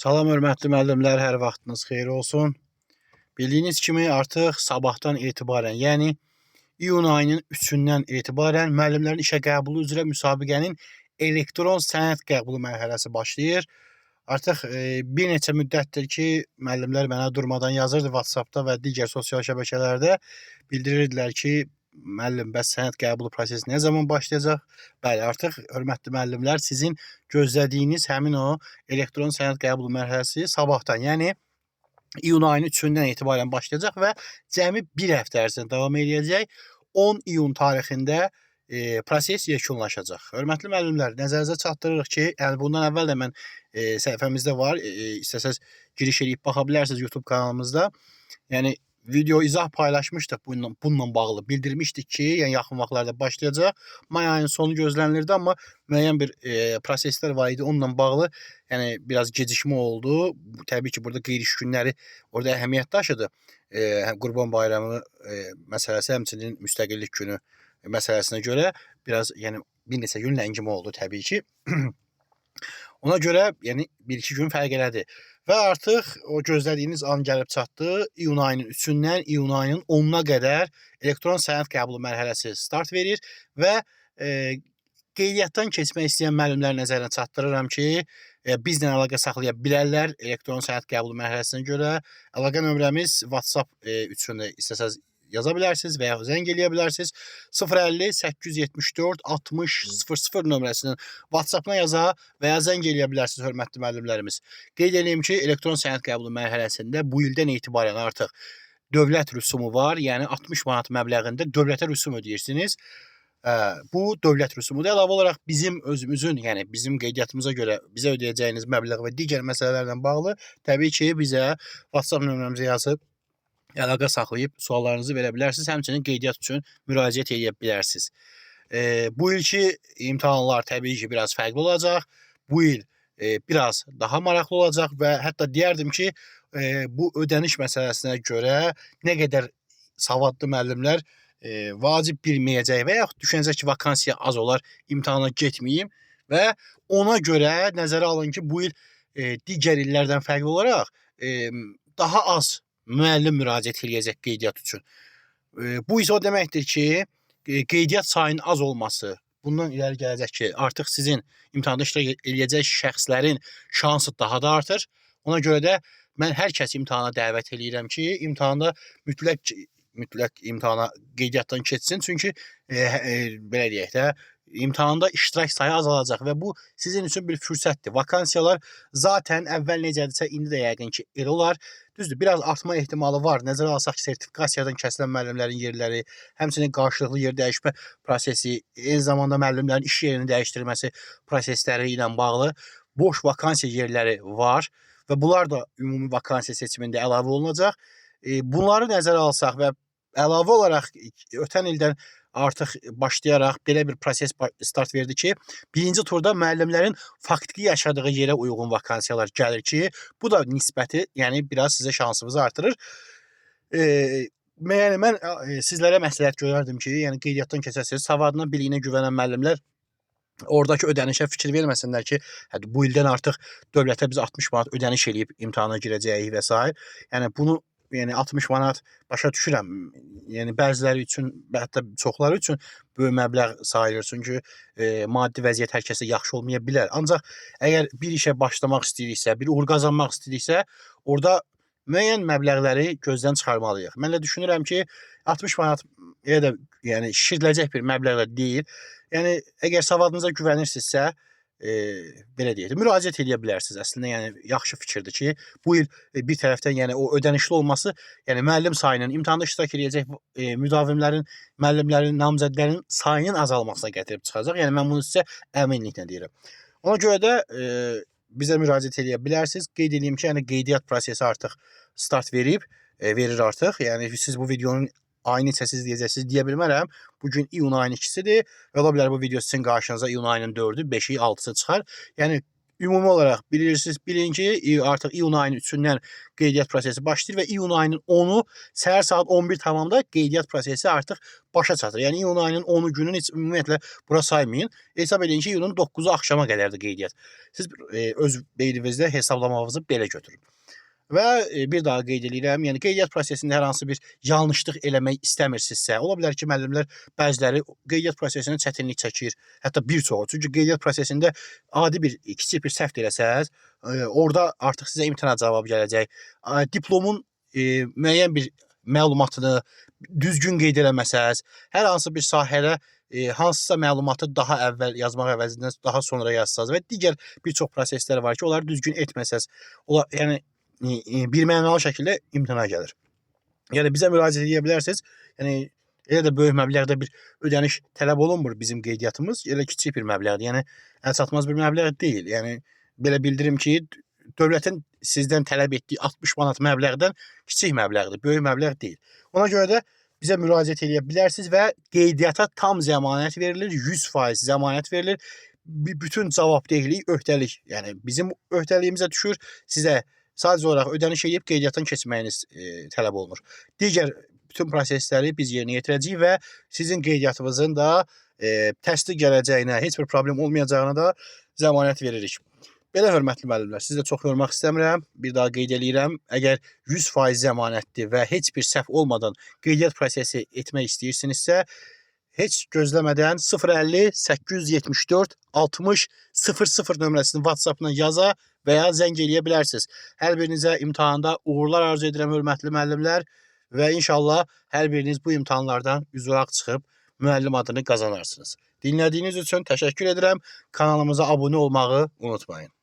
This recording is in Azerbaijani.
Salam hörmətli müəllimlər, hər vaxtınız xeyir olsun. Bildiyiniz kimi artıq sabahdan etibarən, yəni iyun ayının 3-dən etibarən müəllimlərin işə qəbulu üzrə müsabiqənin elektron sənəd qəbulu mərhələsi başlayır. Artıq bir neçə müddətdir ki, müəllimlər mənə durmadan yazırdı WhatsAppda və digər sosial şəbəkələrdə bildirirdilər ki, müəllim, bəs sənəd qəbulu prosesi nə zaman başlayacaq? Bəli, artıq hörmətli müəllimlər, sizin gözlədiyiniz həmin o elektron sənəd qəbulu mərhələsi sabahdan, yəni iyun ayının 3-dən etibarən başlayacaq və cəmi bir həftə ərzində davam edəcək. 10 iyun tarixində proses yekunlaşacaq. Hörmətli müəllimlər, nəzərinizə çatdırırıq ki, yəni bundan əvvəl də mən səhifəmizdə var, istəsəz giriş edib baxa bilərsiniz YouTube kanalımızda. Yəni video izah paylaşmışdıq bununla bağlı. Bildirmişdik ki, yəni yaxın vaxtlarda başlayacaq. May ayının sonu gözlənilirdi, amma müəyyən bir proseslər var idi. Onunla bağlı yəni biraz gecikmə oldu. Təbii ki, burada qeyri-iş günləri orada əhəmiyyət daşıdı. Qurban bayramı məsələsi, həmçinin müstəqillik günü məsələsinə görə biraz yəni bir neçə gün ləngimə oldu təbii ki. Ona görə yəni 1-2 gün fərq elədi. Və artıq o gözlədiyiniz an gəlib çatdı. İyun ayının 3-dən iyun ayının 10-na qədər elektron sənəd qəbulu mərhələsi start verir və qeydiyyatdan keçmək istəyən müəllimlər nəzərinə çatdırıram ki, bizlə əlaqə saxlaya bilərlər elektron sənəd qəbulu mərhələsinə görə. Əlaqə nömrəmiz WhatsApp üçün istəsəz yaza bilərsiniz və ya zəng eləyə bilərsiniz. 050 874 60 00 nömrəsinin WhatsApp-na yaza və ya zəng eləyə bilərsiniz hörmətli müəllimlərimiz. Qeyd edeyim ki, elektron sənəd qəbulu mərhələsində bu ildən etibarən artıq dövlət rüsumu var. Yəni 60 manat məbləğində dövlətə rüsum ödəyirsiniz. Bu dövlət rüsumudur. Əlavə olaraq bizim özümüzün, yəni bizim qeydiyyatımıza görə bizə ödəyəcəyiniz məbləğ və digər məsələlərlə bağlı təbii ki, bizə WhatsApp nömrəmizə yazıb əlaqə saxlayıb suallarınızı verə bilərsiniz. Həmçinin qeydiyyat üçün müraciət edə bilərsiniz. Bu ilki imtahanlar təbii ki, biraz fərqli olacaq. Bu il biraz daha maraqlı olacaq və hətta deyərdim ki, bu ödəniş məsələsinə görə nə qədər savadlı müəllimlər vacib bilməyəcək və yaxud düşünəcək ki, vakansiya az olar, imtahana getməyim və ona görə nəzərə alın ki, bu il digər illərdən fərqli olaraq daha az müəllim müraciət edəcək qeydiyyat üçün. Bu isə o deməkdir ki, qeydiyyat sayının az olması bundan irəli gələcək ki, artıq sizin imtahanda iştirak edəcək şəxslərin şansı daha da artır. Ona görə də mən hər kəsi imtahana dəvət edirəm ki, imtahanda mütləq imtahana qeydiyyatdan keçsin. Çünki belə deyək də, imtahanda iştirak sayı azalacaq və bu sizin üçün bir fürsətdir. Vakansiyalar zaten əvvəl necədirsə, indi də yəqin ki, elə olar. Düzdür, biraz artma ehtimalı var. Nəzərə alsaq ki, sertifikasiyadan kəsilən müəllimlərin yerləri, həmçinin qarşılıqlı yer dəyişmə prosesi, eyni zamanda müəllimlərin iş yerini dəyişdirməsi prosesləri ilə bağlı boş vakansiya yerləri var və bunlar da ümumi vakansiya seçimində əlavə olunacaq. Bunları nəzərə alsaq və əlavə olaraq ötən ildən artıq başlayaraq belə bir proses start verdi ki, birinci turda müəllimlərin faktiki yaşadığı yerə uyğun vakansiyalar gəlir ki, bu da nisbəti, yəni biraz sizə şansınızı artırır. Yəni mən sizlərə məsləhət görərdim ki, yəni qeydiyyatdan keçəsiniz, savadına, biliyinə güvənən müəllimlər oradakı ödənişə fikir verməsinlər ki, bu ildən artıq dövlətə biz 60 manat ödəniş eləyib imtahana girəcəyik və s. Yəni bunu 60 manat başa düşürəm. Yəni bəziləri üçün, hətta çoxları üçün böyük məbləğ sayılır. Çünki maddi vəziyyət hər kəsə yaxşı olmaya bilər. Ancaq əgər bir işə başlamaq istəyiriksə, bir uğur qazanmaq istəyiriksə, orada müəyyən məbləğləri gözdən çıxarmalıyıq. Mən də düşünürəm ki, 60 manat elə də yəni şişiriləcək bir məbləğ də deyil. Yəni əgər savadınıza güvənirsinizsə, belə deyək, müraciət edə bilərsiniz. Əslində yəni yaxşı fikirdir ki, bu il bir tərəfdən yəni o ödənişli olması, yəni müəllim sayının, imtahanda iştirak edəcək müdavimlərin, müəllimlərin, namizədlərin sayının azalmasına gətirib çıxacaq. Yəni mən bunu sizə əminliklə deyirəm. Ona görə də bizə müraciət edə bilərsiniz. Qeyd edeyim ki, yəni qeydiyyat prosesi artıq start verir artıq. Yəni siz bu videonun ayını neçəsiz deyəcəksiniz deyə bilmərəm. Bugün iyun ayının 2-sidir və ola bilər bu video sizin qarşınıza iyun ayının 4-ü, 5-i, 6-sı çıxar. Yəni ümumi olaraq bilirsiniz, bilin ki, artıq iyun ayının 3-dən qeydiyyat prosesi başlayır və iyun ayının 10-u səhər saat 11:00-da qeydiyyat prosesi artıq başa çatır. Yəni iyun ayının 10-u günün heç ümumiyyətlə bura saymayın. Hesab edin ki, iyunun 9-u axşama qədərdir qeydiyyat. Siz öz beyninizdə hesablamağınızı belə götürün. Və bir daha qeyd edirəm, yəni qeydiyyat prosesində hər hansı bir yanlışlıq eləmək istəmirsinizsə, ola bilər ki, müəllimlər bəziləri qeydiyyat prosesində çətinlik çəkir, hətta bir çoxu. Çünki qeydiyyat prosesində adi bir kiçik bir səhv eləsəz, orada artıq sizə imtina cavabı gələcək. Diplomun müəyyən bir məlumatını düzgün qeyd eləməsəz, hər hansı bir sahədə hansısa məlumatı daha əvvəl yazmaq əvəzindən daha sonra yazsaz və digər bir çox proseslər var ki, onları düzgün etməsəz, yəni birmənalı şəkildə imtina gəlir. Yəni bizə müraciət edə bilərsiniz. Yəni elə də böyük məbləğdə bir ödəniş tələb olunmur bizim qeydiyyatımız. Elə kiçik bir məbləğdir. Yəni əlçatmaz bir məbləğ deyil. Yəni belə bildirim ki, dövlətin sizdən tələb etdiyi 60 manat məbləğdən kiçik məbləğdir, böyük məbləğ deyil. Ona görə də bizə müraciət edə bilərsiniz və qeydiyyata tam zəmanət verilir, 100% zəmanət verilir. Bütün cavabdehlik, öhdəlik, yəni bizim öhdəliyimizə düşür, sizə sadəcə olaraq ödəniş edib qeydiyyatdan keçməyiniz tələb olunur. Digər bütün prosesləri biz yerinə yetirəcəyik və sizin qeydiyyatınızın da təsdiq gələcəyinə, heç bir problem olmayacağına da zəmanət veririk. Belə hörmətli müəllimlər, sizə çox yormaq istəmirəm. Bir daha qeyd eləyirəm, əgər 100% zəmanətli və heç bir səhv olmadan qeydiyyat prosesi etmək istəyirsinizsə, heç gözləmədən 050 874 60 00 nömrəsini WhatsApp-dan yaza və ya zəng eləyə bilərsiniz. Hər birinizə imtahanda uğurlar arzu edirəm, hörmətli müəllimlər, və inşallah hər biriniz bu imtahanlardan üzvaq çıxıb müəllim adını qazanarsınız. Dinlədiyiniz üçün təşəkkür edirəm. Kanalımıza abunə olmağı unutmayın.